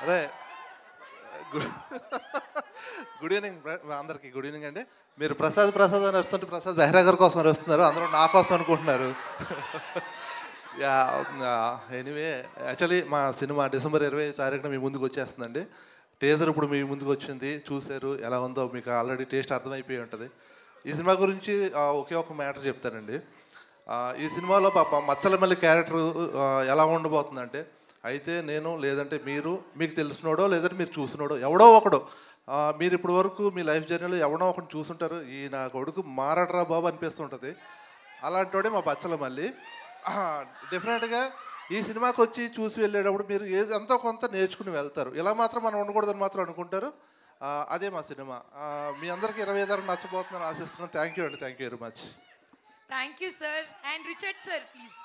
అరే good evening అందరికి. Good evening అండి. మీరు ప్రసాద్ అని వస్తుంటే ప్రసాద్ బెహ్రా గారి కోసం వస్తున్నారు, అందరూ నా కోసం అనుకుంటున్నారు. యా, ఎనీవే యాక్చువల్లీ మా సినిమా డిసెంబర్ 20 తారీఖున మీ ముందుకు వచ్చేస్తుందండి. టీజర్ ఇప్పుడు మీ ముందుకు వచ్చింది, చూశారు. ఎలా ఉందో మీకు ఆల్రెడీ టేస్ట్ అర్థమైపోయి ఉంటుంది. ఈ సినిమా గురించి ఒకే ఒక మ్యాటర్ చెప్తానండి. ఈ సినిమాలో పాప మచ్చలమల్లి క్యారెక్టర్ ఎలా ఉండబోతుందంటే, అయితే నేను లేదంటే మీరు, మీకు తెలిసినోడో లేదంటే మీరు చూసినోడో ఎవడో ఒకడు, మీరు ఇప్పటి వరకు మీ లైఫ్ జర్నీలో ఎవడో ఒకటి చూసుంటారు, ఈ నా కొడుకు మారడరా బాబు అనిపిస్తుంటుంది. అలాంటోడే మా బచ్చలమల్లి. డెఫినెట్గా ఈ సినిమాకి వచ్చి చూసి వెళ్ళేటప్పుడు మీరు ఎంతో కొంత నేర్చుకుని వెళ్తారు. ఇలా మాత్రం మనం ఉండకూడదని మాత్రం అనుకుంటారు. అదే మా సినిమా. మీ అందరికీ 25 నచ్చబోతుందని ఆశిస్తున్నాను. థ్యాంక్ యూ అండి. Thank you very much. Thank you, sir. And Richard, sir, please.